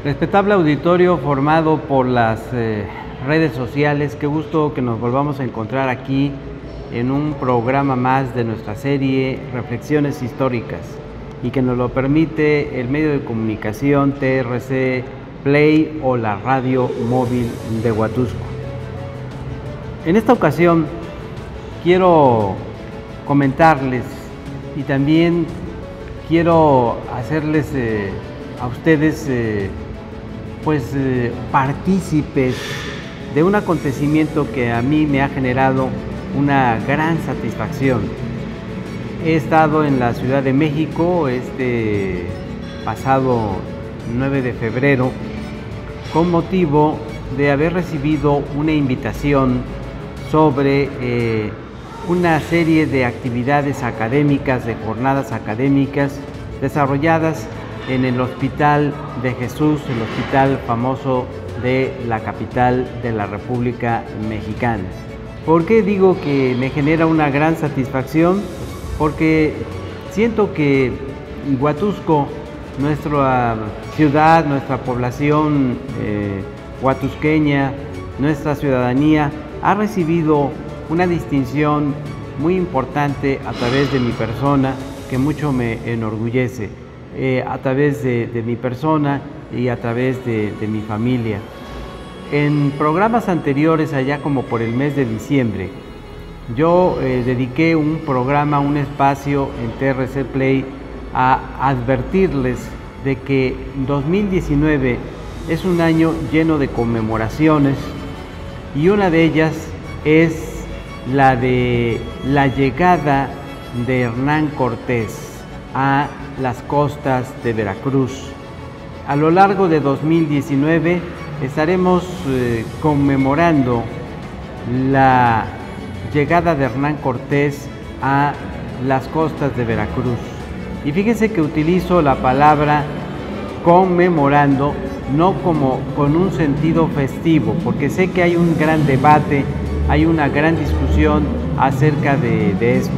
Respetable auditorio formado por las redes sociales, qué gusto que nos volvamos a encontrar aquí en un programa más de nuestra serie Reflexiones Históricas y que nos lo permite el medio de comunicación TRC Play o la radio móvil de Huatusco. En esta ocasión quiero comentarles y también quiero hacerles a ustedes partícipes de un acontecimiento que a mí me ha generado una gran satisfacción. He estado en la Ciudad de México este pasado 9 de febrero con motivo de haber recibido una invitación sobre una serie de actividades académicas, de jornadas académicas desarrolladas en el Hospital de Jesús, el hospital famoso de la capital de la República Mexicana. ¿Por qué digo que me genera una gran satisfacción? Porque siento que Huatusco, nuestra ciudad, nuestra población huatusqueña, nuestra ciudadanía, ha recibido una distinción muy importante a través de mi persona, que mucho me enorgullece. A través de mi persona y a través de mi familia. En programas anteriores, allá como por el mes de diciembre, yo dediqué un programa, un espacio en TRC Play a advertirles de que 2019 es un año lleno de conmemoraciones y una de ellas es la de la llegada de Hernán Cortés a las costas de Veracruz. A lo largo de 2019 estaremos conmemorando la llegada de Hernán Cortés a las costas de Veracruz. Y fíjense que utilizo la palabra conmemorando no como con un sentido festivo, porque sé que hay un gran debate, hay una gran discusión acerca de esto.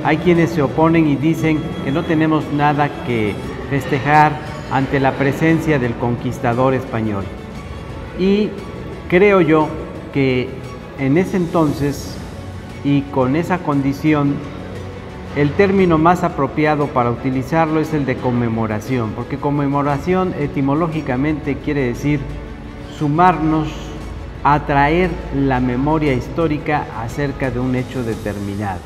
Hay quienes se oponen y dicen que no tenemos nada que festejar ante la presencia del conquistador español. Y creo yo que en ese entonces y con esa condición, el término más apropiado para utilizarlo es el de conmemoración, porque conmemoración etimológicamente quiere decir sumarnos a traer la memoria histórica acerca de un hecho determinado.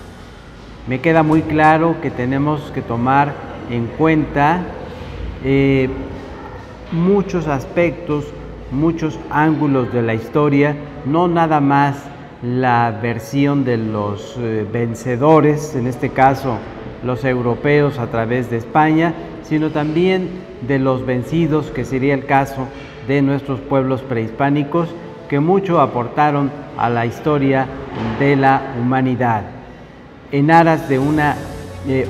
Me queda muy claro que tenemos que tomar en cuenta muchos aspectos, muchos ángulos de la historia, no nada más la versión de los vencedores, en este caso los europeos a través de España, sino también de los vencidos, que sería el caso de nuestros pueblos prehispánicos, que mucho aportaron a la historia de la humanidad, en aras de una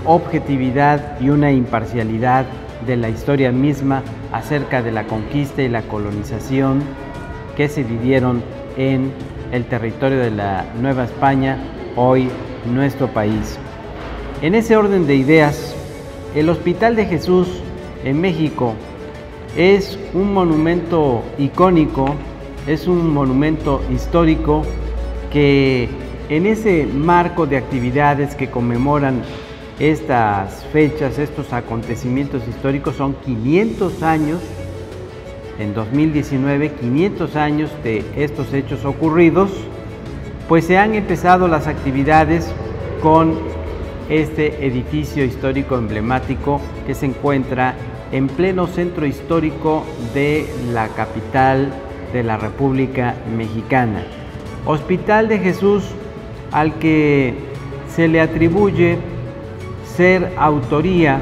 objetividad y una imparcialidad de la historia misma acerca de la conquista y la colonización que se vivieron en el territorio de la Nueva España, hoy nuestro país. En ese orden de ideas, el Hospital de Jesús en México es un monumento icónico, es un monumento histórico que en ese marco de actividades que conmemoran estas fechas, estos acontecimientos históricos, son 500 años, en 2019, 500 años de estos hechos ocurridos, pues se han empezado las actividades con este edificio histórico emblemático que se encuentra en pleno centro histórico de la capital de la República Mexicana. Hospital de Jesús, al que se le atribuye ser autoría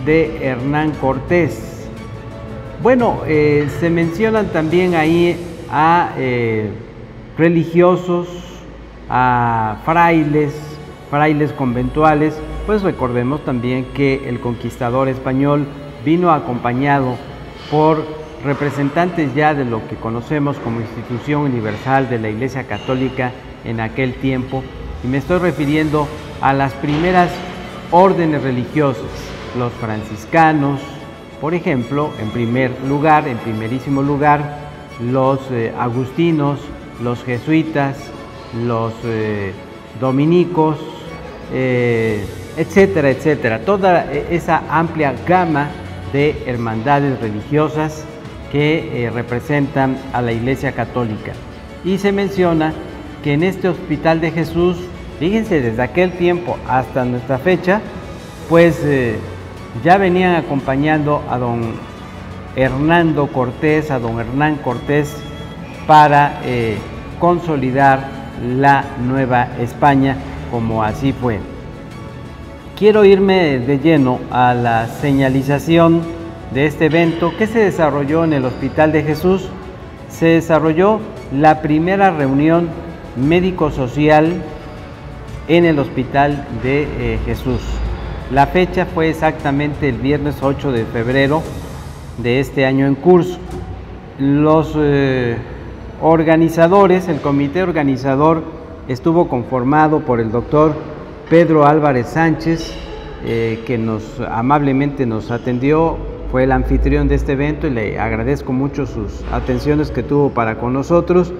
de Hernán Cortés. Bueno, se mencionan también ahí a religiosos, a frailes conventuales, pues recordemos también que el conquistador español vino acompañado por representantes ya de lo que conocemos como Institución Universal de la Iglesia Católica en aquel tiempo, y me estoy refiriendo a las primeras órdenes religiosas, los franciscanos, Por ejemplo, en primerísimo lugar, los agustinos, los jesuitas, los dominicos, etcétera, etcétera. Toda esa amplia gama de hermandades religiosas que representan a la Iglesia Católica. Y se menciona que en este Hospital de Jesús, fíjense, desde aquel tiempo hasta nuestra fecha, pues ya venían acompañando a don Hernán Cortés para consolidar la Nueva España, como así fue. Quiero irme de lleno a la señalización de este evento que se desarrolló en el Hospital de Jesús. Se desarrolló la primera reunión médico-social en el Hospital de Jesús. La fecha fue exactamente el viernes 8 de febrero de este año en curso. Los organizadores, el comité organizador estuvo conformado por el doctor Pedro Álvarez Sánchez, que amablemente nos atendió, fue el anfitrión de este evento y le agradezco mucho sus atenciones que tuvo para con nosotros.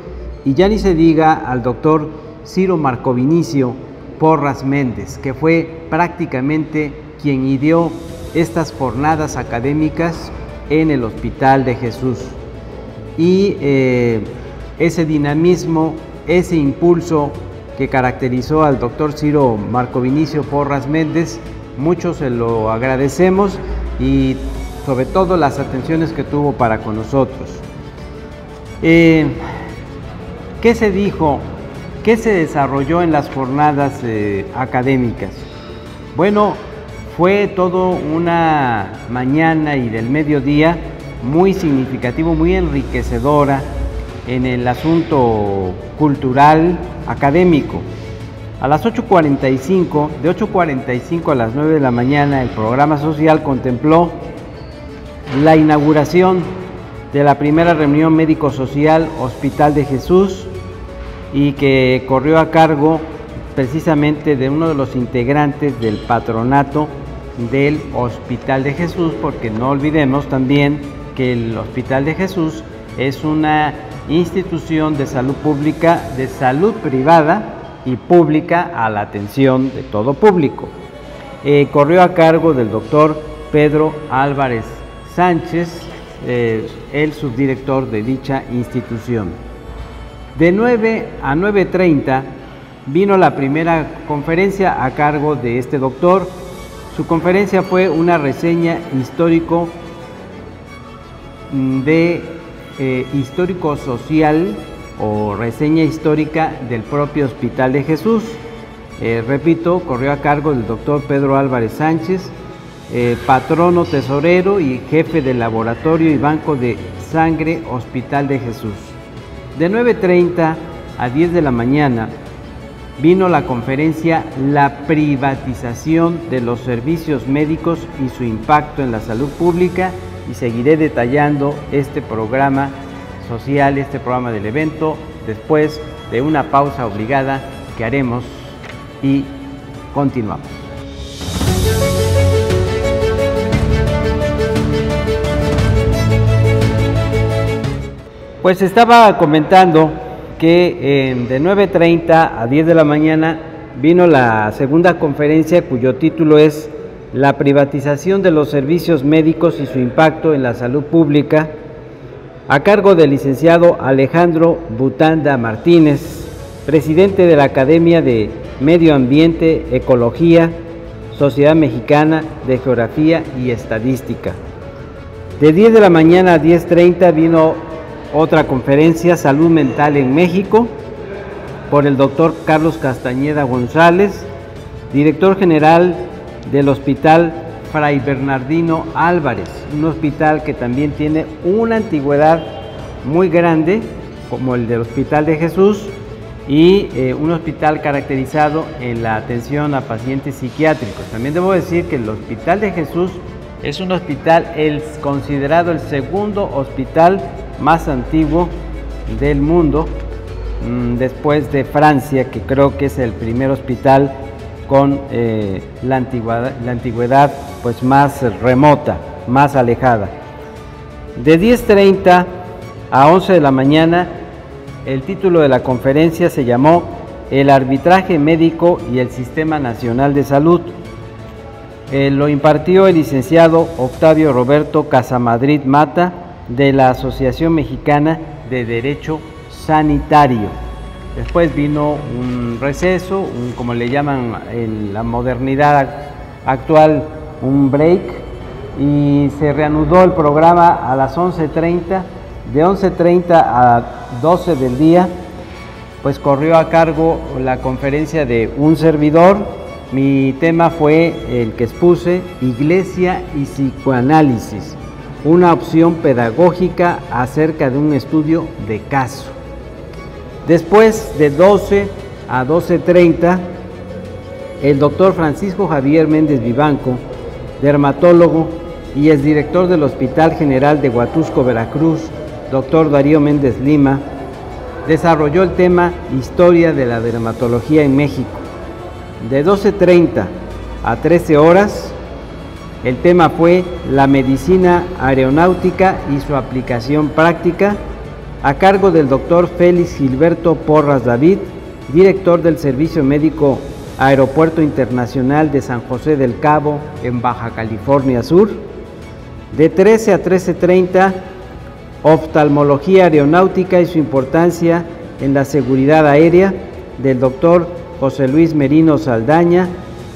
Y ya ni se diga al doctor Ciro Marcovinicio Porras Méndez, que fue prácticamente quien ideó estas jornadas académicas en el Hospital de Jesús. Y ese dinamismo, ese impulso que caracterizó al doctor Ciro Marcovinicio Porras Méndez, mucho se lo agradecemos, y sobre todo las atenciones que tuvo para con nosotros. ¿Qué se dijo? ¿Qué se desarrolló en las jornadas académicas? Bueno, fue todo una mañana y del mediodía muy significativo, muy enriquecedora en el asunto cultural académico. A las 8:45, de 8:45 a las 9 de la mañana, el programa social contempló la inauguración de la primera reunión médico-social Hospital de Jesús, y que corrió a cargo precisamente de uno de los integrantes del patronato del Hospital de Jesús, porque no olvidemos también que el Hospital de Jesús es una institución de salud pública, de salud privada y pública a la atención de todo público. Corrió a cargo del doctor Pedro Álvarez Sánchez, el subdirector de dicha institución. De 9 a 9:30 vino la primera conferencia a cargo de este doctor. Su conferencia fue una reseña histórico-social o reseña histórica del propio Hospital de Jesús. Repito, corrió a cargo del doctor Pedro Álvarez Sánchez, patrono tesorero y jefe del laboratorio y banco de sangre Hospital de Jesús. De 9:30 a 10 de la mañana vino la conferencia La privatización de los servicios médicos y su impacto en la salud pública, y seguiré detallando este programa social, este programa del evento, después de una pausa obligada que haremos y continuamos. Pues estaba comentando que de 9:30 a 10 de la mañana vino la segunda conferencia, cuyo título es La privatización de los servicios médicos y su impacto en la salud pública, a cargo del licenciado Alejandro Butanda Martínez, presidente de la Academia de Medio Ambiente, Ecología, Sociedad Mexicana de Geografía y Estadística. De 10 de la mañana a 10:30 vino otra conferencia, Salud Mental en México, por el doctor Carlos Castañeda González, director general del Hospital Fray Bernardino Álvarez, un hospital que también tiene una antigüedad muy grande, como el del Hospital de Jesús, y un hospital caracterizado en la atención a pacientes psiquiátricos. También debo decir que el Hospital de Jesús es un hospital considerado el segundo hospital más antiguo del mundo, después de Francia, que creo que es el primer hospital con la antigüedad pues más remota. más alejada. De 10:30 a 11 de la mañana, el título de la conferencia se llamó El arbitraje médico y el Sistema Nacional de Salud. Lo impartió el licenciado Octavio Roberto Casamadrid Mata, de la Asociación Mexicana de Derecho Sanitario. Después vino un receso, como le llaman en la modernidad actual, un break, y se reanudó el programa a las 11:30. De 11:30 a 12 del día, pues corrió a cargo la conferencia de un servidor. Mi tema fue el que expuse: Iglesia y psicoanálisis, una opción pedagógica acerca de un estudio de caso. Después, de 12 a 12:30, el doctor Francisco Javier Méndez Vivanco, dermatólogo y exdirector del Hospital General de Huatusco, Veracruz, doctor Darío Méndez Lima, desarrolló el tema Historia de la dermatología en México. De 12:30 a 13 horas, el tema fue la medicina aeronáutica y su aplicación práctica, a cargo del doctor Félix Gilberto Porras David, director del Servicio Médico Aeropuerto Internacional de San José del Cabo, en Baja California Sur. De 13 a 13:30, Oftalmología aeronáutica y su importancia en la seguridad aérea, del doctor José Luis Merino Saldaña,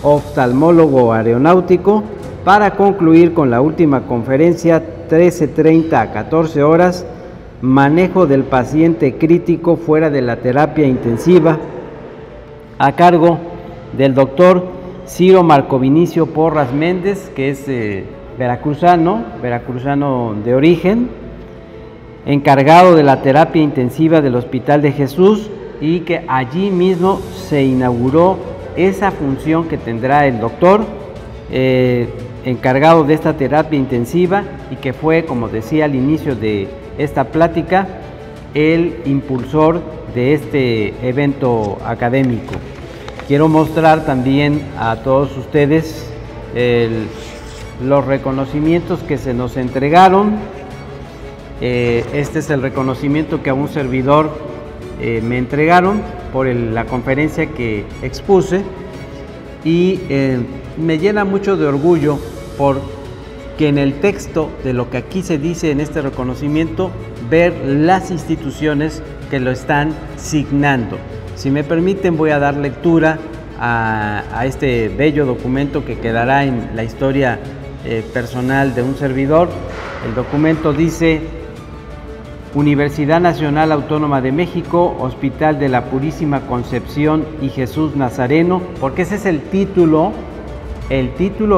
oftalmólogo aeronáutico, para concluir con la última conferencia, 13:30 a 14 horas, manejo del paciente crítico fuera de la terapia intensiva, a cargo del doctor Ciro Marco Vinicio Porras Méndez, que es veracruzano de origen, encargado de la terapia intensiva del Hospital de Jesús, y que allí mismo se inauguró esa función que tendrá el doctor encargado de esta terapia intensiva, y que fue, como decía al inicio de esta plática, el impulsor de este evento académico. Quiero mostrar también a todos ustedes los reconocimientos que se nos entregaron. Este es el reconocimiento que a un servidor me entregaron por la conferencia que expuse, y me llena mucho de orgullo porque en el texto de lo que aquí se dice en este reconocimiento, ver las instituciones que lo están signando. Si me permiten, voy a dar lectura a este bello documento que quedará en la historia personal de un servidor. El documento dice: Universidad Nacional Autónoma de México, Hospital de la Purísima Concepción y Jesús Nazareno, porque ese es el título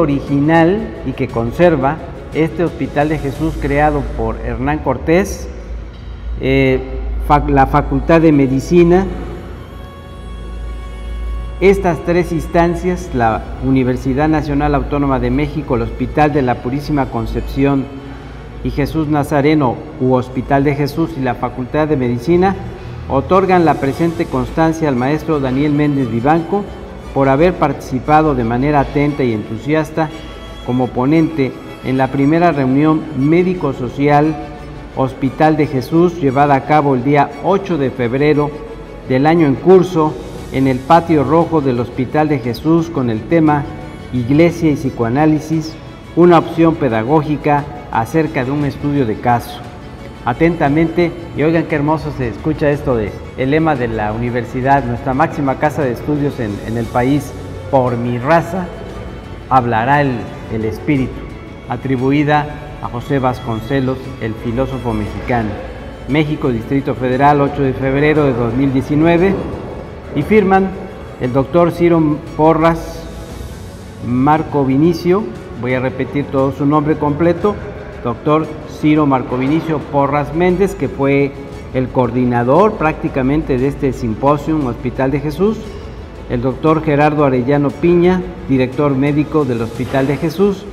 original y que conserva este Hospital de Jesús, creado por Hernán Cortés, la Facultad de Medicina. Estas tres instancias, la Universidad Nacional Autónoma de México, el Hospital de la Purísima Concepción y Jesús Nazareno u Hospital de Jesús, y la Facultad de Medicina, otorgan la presente constancia al maestro Daniel Méndez Vivanco por haber participado de manera atenta y entusiasta como ponente en la primera reunión médico-social Hospital de Jesús, llevada a cabo el día 8 de febrero del año en curso en el patio rojo del Hospital de Jesús, con el tema Iglesia y psicoanálisis, una opción pedagógica acerca de un estudio de caso. Atentamente, y oigan qué hermoso se escucha esto de el lema de la universidad, nuestra máxima casa de estudios en el país: por mi raza hablará el espíritu, atribuida a José Vasconcelos, el filósofo mexicano. México, Distrito Federal, 8 de febrero de 2019, y firman el doctor Ciro Porras Marco Vinicio. Voy a repetir todo su nombre completo: doctor Ciro Marco Vinicio Porras Méndez, que fue el coordinador prácticamente de este simposio Hospital de Jesús; el doctor Gerardo Arellano Piña, director médico del Hospital de Jesús;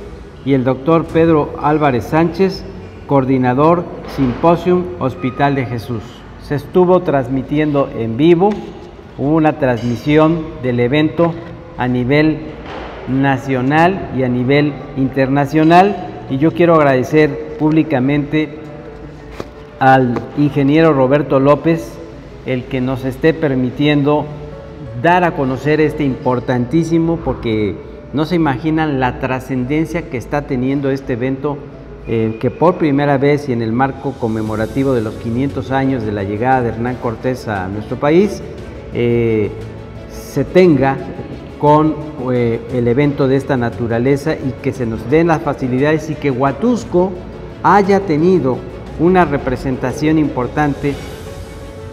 y el doctor Pedro Álvarez Sánchez, coordinador Simposium Hospital de Jesús. Se estuvo transmitiendo en vivo, hubo una transmisión del evento a nivel nacional y a nivel internacional, y yo quiero agradecer públicamente al ingeniero Roberto López el que nos esté permitiendo dar a conocer este importantísimo, porque no se imaginan la trascendencia que está teniendo este evento, que por primera vez y en el marco conmemorativo de los 500 años de la llegada de Hernán Cortés a nuestro país, se tenga con el evento de esta naturaleza y que se nos den las facilidades y que Huatusco haya tenido una representación importante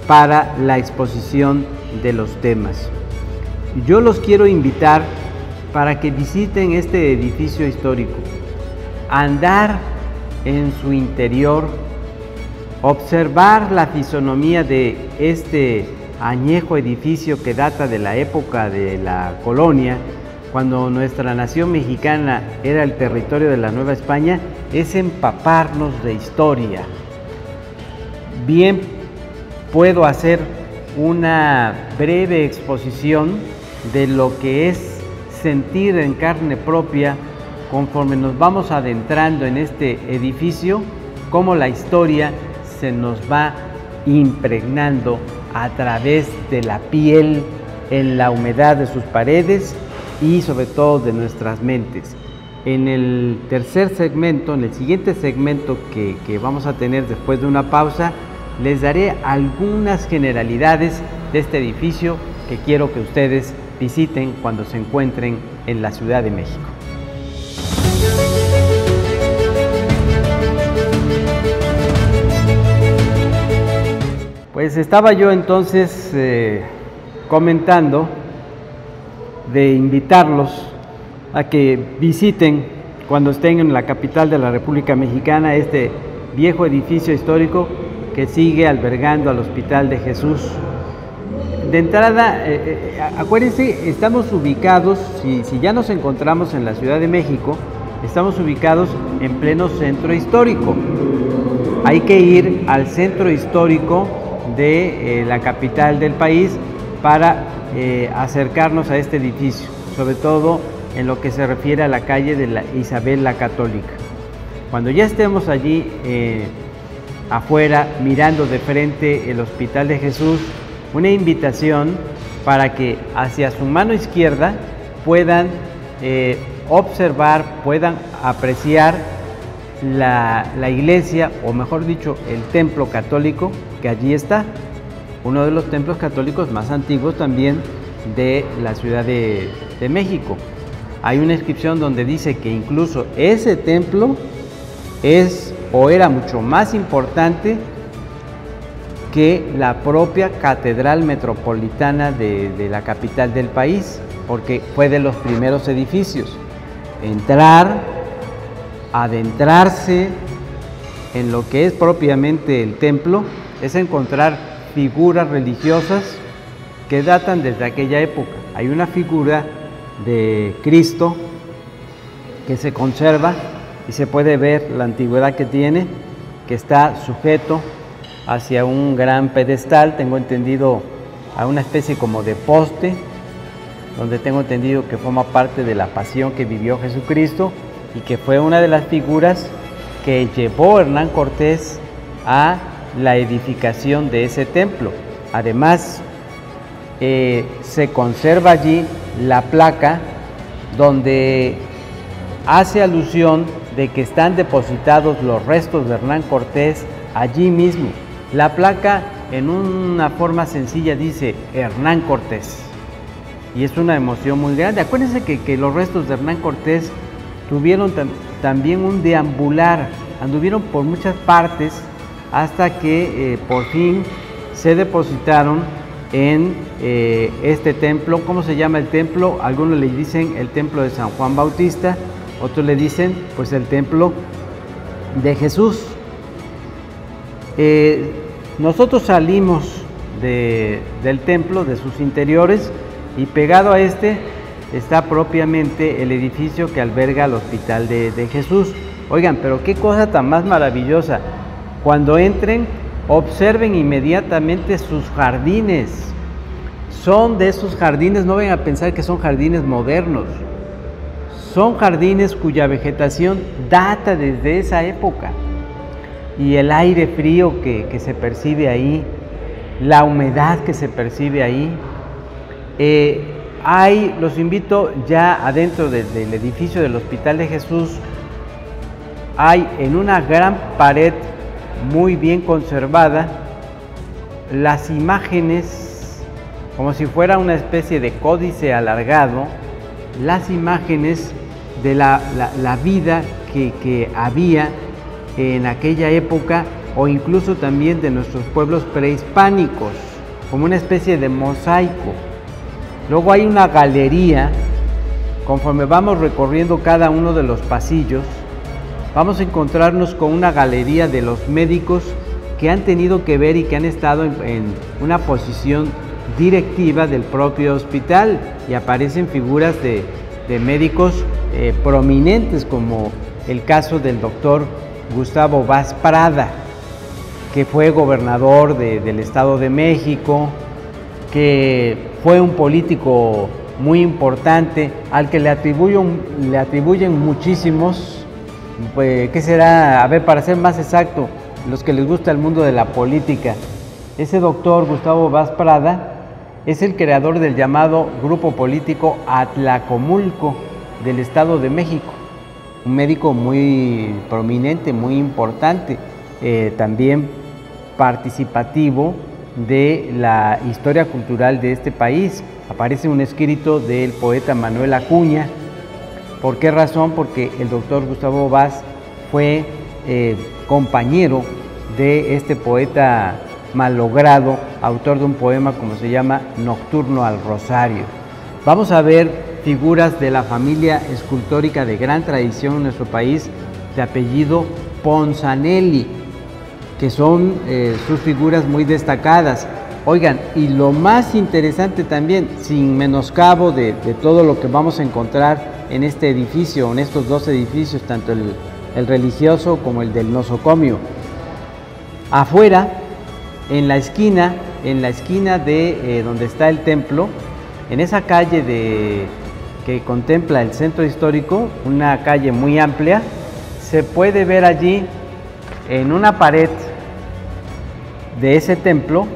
para la exposición de los temas. Yo los quiero invitar para que visiten este edificio histórico, andar en su interior, observar la fisonomía de este añejo edificio que data de la época de la colonia, cuando nuestra nación mexicana era el territorio de la Nueva España, es empaparnos de historia. Bien, puedo hacer una breve exposición de lo que es sentir en carne propia conforme nos vamos adentrando en este edificio, cómo la historia se nos va impregnando a través de la piel, en la humedad de sus paredes y sobre todo de nuestras mentes. En el tercer segmento, en el siguiente segmento que vamos a tener después de una pausa, les daré algunas generalidades de este edificio que quiero que ustedes visiten cuando se encuentren en la Ciudad de México. Pues estaba yo entonces comentando de invitarlos a que visiten cuando estén en la capital de la República Mexicana este viejo edificio histórico que sigue albergando al Hospital de Jesús. De entrada, acuérdense, estamos ubicados, si ya nos encontramos en la Ciudad de México, estamos ubicados en pleno centro histórico. Hay que ir al centro histórico de la capital del país para acercarnos a este edificio, sobre todo en lo que se refiere a la calle de la Isabel la Católica. Cuando ya estemos allí afuera mirando de frente el Hospital de Jesús, una invitación para que hacia su mano izquierda puedan observar, puedan apreciar la iglesia, o mejor dicho, el templo católico que allí está, uno de los templos católicos más antiguos también de la Ciudad de México. Hay una inscripción donde dice que incluso ese templo es o era mucho más importante que la propia Catedral Metropolitana de la capital del país, porque fue de los primeros edificios. Entrar, adentrarse en lo que es propiamente el templo, es encontrar figuras religiosas que datan desde aquella época. Hay una figura de Cristo que se conserva y se puede ver la antigüedad que tiene, que está sujeto hacia un gran pedestal, tengo entendido a una especie como de poste, donde tengo entendido que forma parte de la pasión que vivió Jesucristo y que fue una de las figuras que llevó Hernán Cortés a la edificación de ese templo. Además, se conserva allí la placa donde hace alusión de que están depositados los restos de Hernán Cortés allí mismo. La placa, en una forma sencilla, dice Hernán Cortés, y es una emoción muy grande. Acuérdense que los restos de Hernán Cortés tuvieron también un deambular, anduvieron por muchas partes hasta que por fin se depositaron en este templo. ¿Cómo se llama el templo? Algunos le dicen el templo de San Juan Bautista, otros le dicen pues el templo de Jesús. Nosotros salimos del templo, de sus interiores, y pegado a este está propiamente el edificio que alberga el Hospital de Jesús. Oigan, pero qué cosa tan más maravillosa. Cuando entren, observen inmediatamente sus jardines. Son de esos jardines, no vayan a pensar que son jardines modernos. Son jardines cuya vegetación data desde esa época, y el aire frío que se percibe ahí, la humedad que se percibe ahí. Los invito ya adentro del edificio del Hospital de Jesús, hay en una gran pared muy bien conservada las imágenes, como si fuera una especie de códice alargado, las imágenes de la vida que había en aquella época, o incluso también de nuestros pueblos prehispánicos, como una especie de mosaico. Luego hay una galería. Conforme vamos recorriendo cada uno de los pasillos, vamos a encontrarnos con una galería de los médicos que han tenido que ver y que han estado en una posición directiva del propio hospital, y aparecen figuras de médicos prominentes, como el caso del doctor Gustavo Vaz Prada, que fue gobernador del Estado de México, que fue un político muy importante, al que le atribuyen muchísimos, pues, ¿qué será? A ver, para ser más exacto, los que les gusta el mundo de la política, ese doctor Gustavo Vaz Prada es el creador del llamado grupo político Atlacomulco del Estado de México, un médico muy prominente, muy importante, también participativo de la historia cultural de este país. Aparece un escrito del poeta Manuel Acuña. ¿Por qué razón? Porque el doctor Gustavo Vaz fue compañero de este poeta malogrado, autor de un poema como se llama Nocturno al Rosario. Vamos a ver figuras de la familia escultórica de gran tradición en nuestro país, de apellido Ponzanelli, que son sus figuras muy destacadas. Oigan, y lo más interesante también, sin menoscabo de todo lo que vamos a encontrar en este edificio, en estos dos edificios, tanto el religioso como el del nosocomio, afuera, en la esquina de donde está el templo, en esa calle que contempla el centro histórico, una calle muy amplia, se puede ver allí en una pared de ese templo,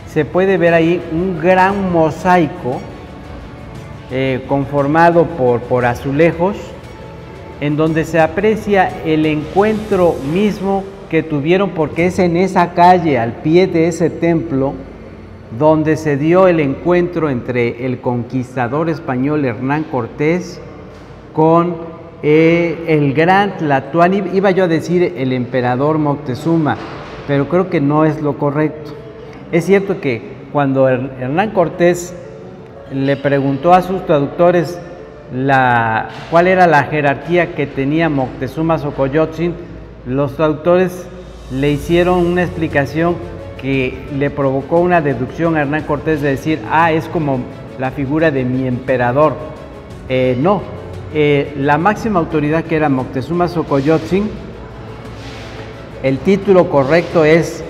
se puede ver ahí un gran mosaico conformado por azulejos, en donde se aprecia el encuentro mismo que tuvieron, porque es en esa calle, al pie de ese templo, donde se dio el encuentro entre el conquistador español Hernán Cortés con el gran Tlatoani. Iba yo a decir el emperador Moctezuma, pero creo que no es lo correcto. Es cierto que cuando Hernán Cortés le preguntó a sus traductores cuál era la jerarquía que tenía Moctezuma Xocoyotzin, los traductores le hicieron una explicación que le provocó una deducción a Hernán Cortés de decir: es como la figura de mi emperador. No, la máxima autoridad, que era Moctezuma Xocoyotzin, el título correcto es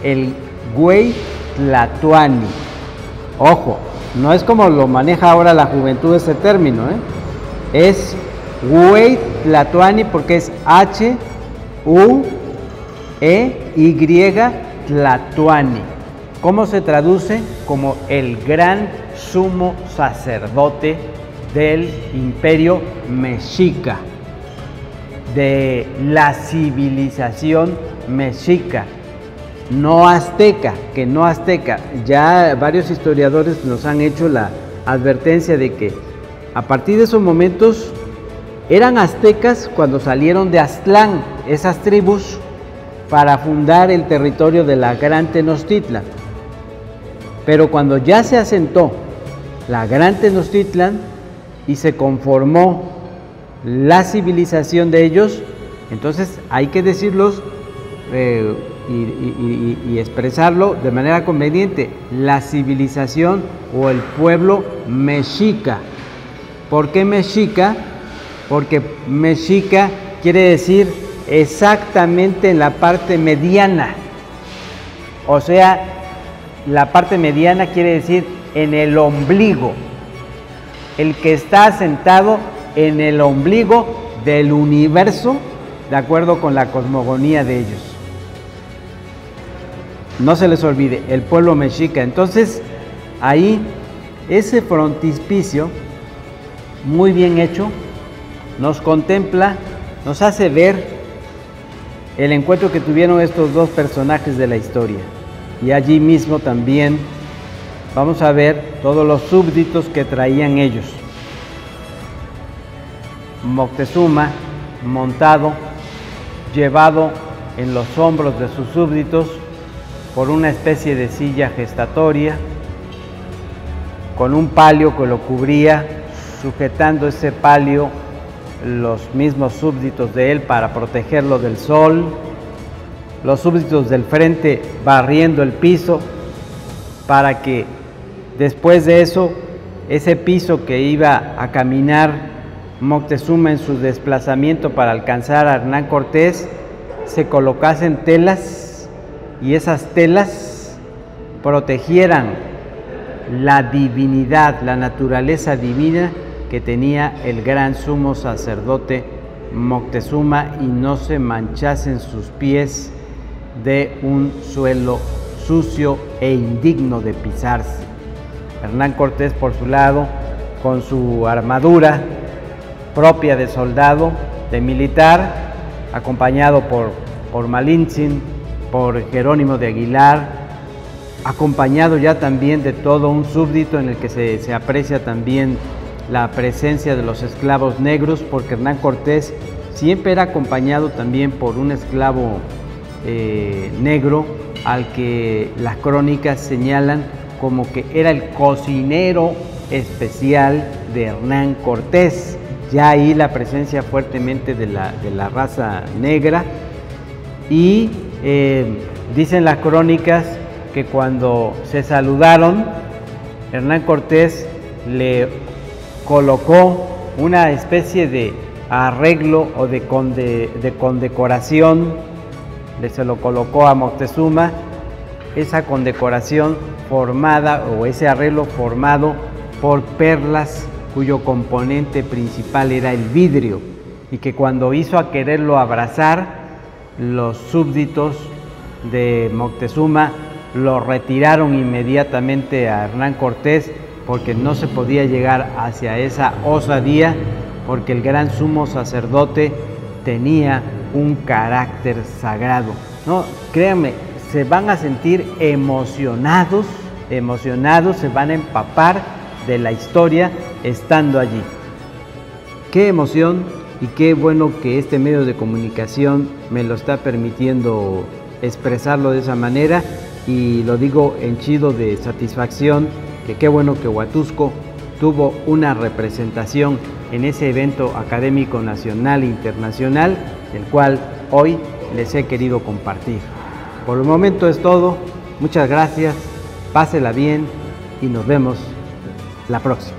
el Güey Tlatoani. Ojo, no es como lo maneja ahora la juventud ese término, es Güey Tlatoani, porque es H-U-E-Y Tlatoani. ¿Cómo se traduce? Como el gran sumo sacerdote del imperio mexica, de la civilización mexica, no azteca, que no azteca. Ya varios historiadores nos han hecho la advertencia de que a partir de esos momentos eran aztecas cuando salieron de Aztlán, esas tribus, para fundar el territorio de la Gran Tenochtitlan. Pero cuando ya se asentó la Gran Tenochtitlan y se conformó la civilización de ellos, entonces hay que decirlos y expresarlo de manera conveniente: la civilización o el pueblo mexica. ¿Por qué mexica? Porque mexica quiere decir exactamente en la parte mediana, o sea, la parte mediana quiere decir en el ombligo. el que está sentado en el ombligo del universo, de acuerdo con la cosmogonía de ellos. No se les olvide, el pueblo mexica. Entonces, ahí, ese frontispicio, muy bien hecho, nos contempla, nos hace ver el encuentro que tuvieron estos dos personajes de la historia. Y allí mismo también vamos a ver todos los súbditos que traían ellos. Moctezuma, montado, llevado en los hombros de sus súbditos por una especie de silla gestatoria, con un palio que lo cubría, sujetando ese palio los mismos súbditos de él para protegerlo del sol, los súbditos del frente barriendo el piso para que después de eso, ese piso que iba a caminar Moctezuma en su desplazamiento para alcanzar a Hernán Cortés, se colocasen telas y esas telas protegieran la divinidad, la naturaleza divina que tenía el gran sumo sacerdote Moctezuma y no se manchasen sus pies de un suelo sucio e indigno de pisarse. Hernán Cortés, por su lado, con su armadura propia de soldado, de militar, acompañado por Malintzin, por Jerónimo de Aguilar, acompañado ya también de todo un súbdito en el que se aprecia también la presencia de los esclavos negros, porque Hernán Cortés siempre era acompañado también por un esclavo negro al que las crónicas señalan como que era el cocinero especial de Hernán Cortés. Ya ahí la presencia fuertemente de la raza negra. Y dicen las crónicas que cuando se saludaron, Hernán Cortés le colocó una especie de arreglo o de condecoración, se lo colocó a Moctezuma, esa condecoración formada o ese arreglo formado por perlas cuyo componente principal era el vidrio, y que cuando hizo a quererlo abrazar, los súbditos de Moctezuma lo retiraron inmediatamente a Hernán Cortés, porque no se podía llegar hacia esa osadía, porque el gran sumo sacerdote tenía un carácter sagrado. No, créanme, se van a sentir emocionados, se van a empapar de la historia estando allí. Qué emoción y qué bueno que este medio de comunicación me lo está permitiendo expresarlo de esa manera, y lo digo henchido de satisfacción, que qué bueno que Huatusco tuvo una representación en ese evento académico nacional e internacional, el cual hoy les he querido compartir. Por el momento es todo, muchas gracias, pásela bien y nos vemos la próxima.